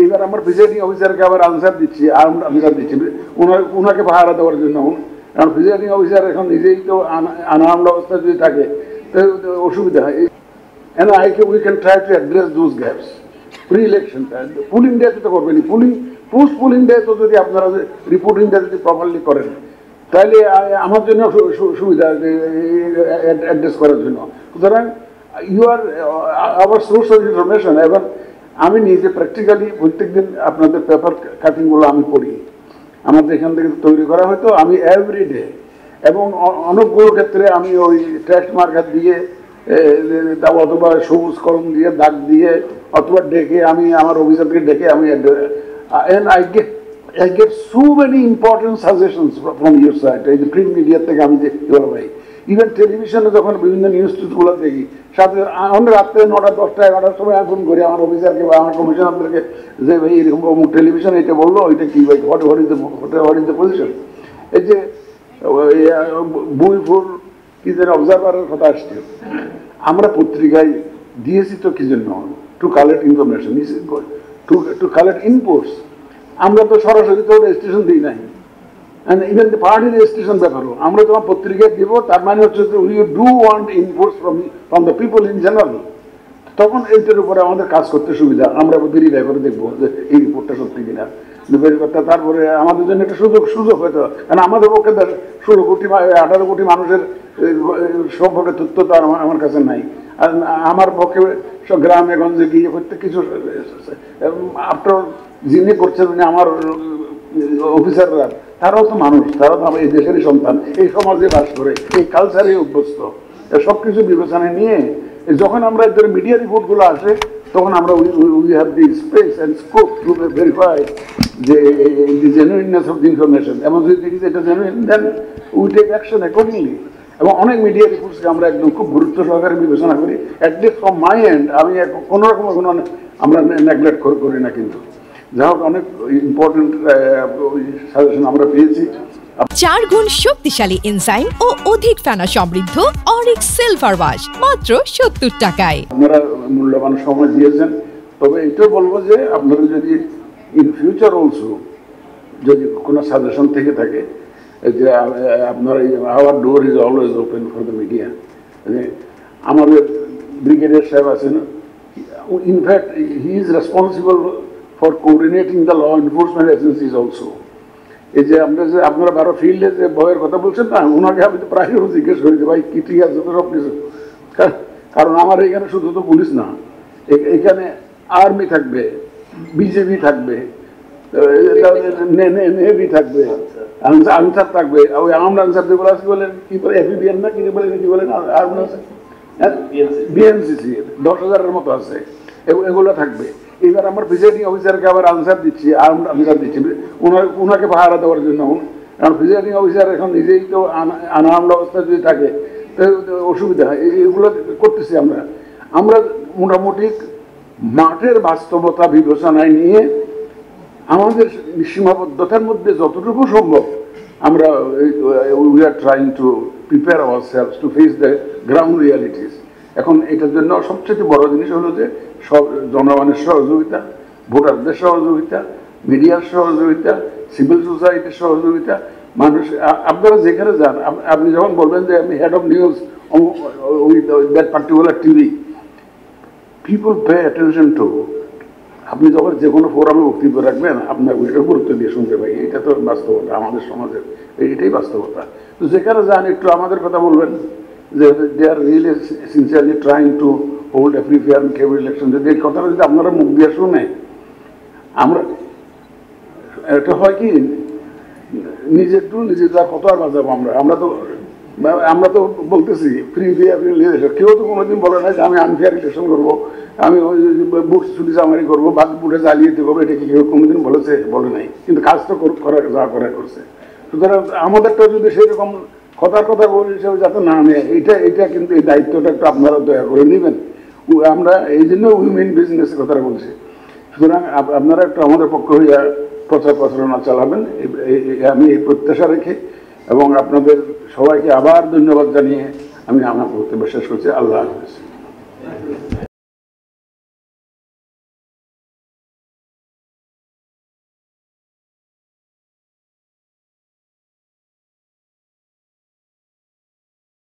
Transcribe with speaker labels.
Speaker 1: এবার আমার প্রিজাইডিং অফিসারকে আবার আনসার দিচ্ছি, আনসার দিচ্ছি ওনাকে পাহারা দেওয়ার জন্য। কারণ প্রিজাইডিং অফিসার এখন নিজেই তো আনআর্মড অবস্থায় যদি থাকে অসুবিধা হয়। And we can try to address those gaps. Pre-election, polling day তো করবেনি, পোস্ট পোলিং ডে তো যদি আপনারা রিপোর্টিংটা যদি প্রপারলি করেন তাহলে আমার জন্য সুবিধা অ্যাড্রেস করার জন্য। সুতরাং you are our source of information. এবং আমি নিজে প্র্যাকটিক্যালি প্রত্যেকদিন আপনাদের পেপার কাটিংগুলো আমি পড়ি, আমাদের এখান থেকে তৈরি করা হয়তো আমি এভরিডে। এবং অনেকগুলো ক্ষেত্রে আমি ওই টেক্সট মার্কার দিয়ে অথবা সবুজ কলম দিয়ে দাগ দিয়ে অথবা ডেকে আমি আমার অফিসারকে ডেকে আমি and I get so many important suggestions from your side. এই যে প্রিন্ট মিডিয়া থেকে আমি যে ভাই ইভেন টেলিভিশনে যখন বিভিন্ন নিউজ টিউজগুলো দেখি সাথে আমরা রাত্রে 9টা 10টা 11টার সময় ফোন করি আমার অফিসারকে বা আমার কমিশনারদেরকে যে ভাই এরকম টেলিভিশন এটা বললো ওইটা কি ভাই হোয়াট ইজ দ্য পজিশন। এই যে বইফুর কি যেন অবজারভারের কথা আসছে, আমরা পত্রিকায় দিয়েছি তো কি জন্য, to collect information, to collect inputs. আমরা তো সরাসরি তো রেজিস্ট্রেশন দিই নাই, ইভেন দ্য পার্টি রেজিস্ট্রেশন ব্যাপারও আমরা তোমার পত্রিকায় দিব। তার মানে হচ্ছে যে we do want inputs from the people in general. তখন এইটার উপরে আমাদের কাজ করতে সুবিধা, আমরা ভেরিফাই করে দেখবো যে এই রিপোর্টটা সত্যি কিনা। তারপরে আমাদের জন্য একটা সুযোগ হয়তো, কারণ আমাদের পক্ষে 16 কোটি 18 কোটি মানুষের সম্পর্কে তথ্য তো আমার কাছে নাই। আর আমার পক্ষে সব গ্রামে গঞ্জে গিয়ে প্রত্যেক কিছু আপনার যিনি করছেন আমার অফিসাররা তারাও তো মানুষ, তারাও তো এই দেশেরই সন্তান, এই সমাজে বাস করে, এই কালচারে অভ্যস্ত। সব কিছু বিবেচনায় নিয়ে যখন আমরা এদের মিডিয়া রিপোর্টগুলো আসে তখন আমরা we have the space and scope to verify যে দি জেনুইননেস অফ দি ইনফরমেশন। এবং যদি দেখি যে এটা genuine then we take action accordingly. এবং অনেক মিডিয়া রিপোর্টসকে আমরা একদম খুব গুরুত্ব সহকারে বিবেচনা করি। অ্যাটলিস্ট ফ্রম মাই এন্ড আমি কোনো রকম কোনো আমরা নেগলেক্ট করি না। কিন্তু যা হোক অনেক ইম্পর্টেন্ট সাজেশন আমরা পেয়েছি।
Speaker 2: 4 গুণ শক্তিশালী এনজাইম ও অধিক ফেনা সমৃদ্ধ অরিক্স সিলভার ওয়াশ মাত্র 70 টাকায়।
Speaker 1: আপনারা মূল্যবান সময় দিয়েছেন, তবে এটাও বলবো যে আপনারা যদি ইন ফিউচার অলসো যদি কোনো সাজেশন থেকে থাকে যে আপনারা our door is always open for the media. আমাদের ব্রিগেডিয়ার সাহেব আছেন, in fact he is responsible for coordinating the law enforcement agencies also. এই যে আপনারা 12 ফিল্ডে যে ভয়ের কথা বলছেন না, ওনাকে আমি তো প্রায় জিজ্ঞেস করি যে ভাই কি ঠিক আছে তো সব কিছু। কারণ আমার এখানে শুধু তো পুলিশ না, এখানে আর্মি থাকবে, বিজেপি থাকবে, নেভি থাকবে, আনসার থাকবে, ওই আর্মড আনসার যেগুলো আছে বলেন কি বলে এফবিএন না কি বলেন আর্মড আনসার, বিএনসিসি 10,000-এর মতো আছে, এগুলো থাকবে। এবার আমার প্রিজাইডিং অফিসারকে আবার আনসার দিচ্ছি, আনসার দিচ্ছি ওনাকে পাহারা দেওয়ার জন্য। কারণ প্রিজাইডিং অফিসার এখন নিজেই তো আনআর্মড অবস্থায় যদি থাকে অসুবিধা হয়। এগুলো করতেছি আমরা মোটামুটি মাঠের বাস্তবতা বিবেচনায় নিয়ে আমাদের সীমাবদ্ধতার মধ্যে যতটুকু সম্ভব আমরা we are trying to prepare ourselves to face the ground realities. এখন এটার জন্য সবচেয়ে বড় জিনিস হলো যে সব জনগণের সহযোগিতা, ভোটারদের সহযোগিতা, মিডিয়ার সহযোগিতা, সিভিল সোসাইটির সহযোগিতা। মানুষ আপনারা যেখানে যান, আপনি যখন বলবেন যে আমি head of news that particular TV, people pay attention to. আপনি যখন যে কোনো ফোরামে বক্তব্য রাখবেন আপনার ওইটা গুরুত্ব দিয়ে শুনতে পাই। এটা তো বাস্তবতা আমাদের সমাজের, এটাই বাস্তবতা। তো যেখানে যান একটু আমাদের কথা বলবেন যে they are really sincerely trying to hold a free fair and credible election. যদি এই কথাটা যদি আপনারা মুখ দিয়ে শুনে, আমরা এটা হয় কি নিজের যা কত আর বাজাবো আমরা তো বলতেছি ফ্রি ফেয়ার ইলেকশন। কেউ তো কোনোদিন বলে না যে আমি আনফেয়ার ইলেকশন করবো, আমি ওই বুট চুরি চামারি করবো, বাদ বুটে জালিয়াতি করবো। এটা কি কেউ কোনোদিন বলে নাই, কিন্তু কাজ তো যা করা করছে। সুতরাং আমাদেরটা যদি সেরকম কথার কথা বলি হিসেবে যাতে না নেয়, এইটা কিন্তু এই দায়িত্বটা একটু আপনারা দয়া করে নেবেন। আমরা এই জন্য উইমেন বিজনেসের কথাটা বলছি। সুতরাং আপনারা একটু আমাদের পক্ষ হইয়া প্রচার প্রচারণা চালাবেন, আমি এই প্রত্যাশা রেখে এবং আপনাদের সবাইকে আবার ধন্যবাদ জানিয়ে আমি আমার বক্তব্য শেষ করছি। আল্লাহ হাফেজ।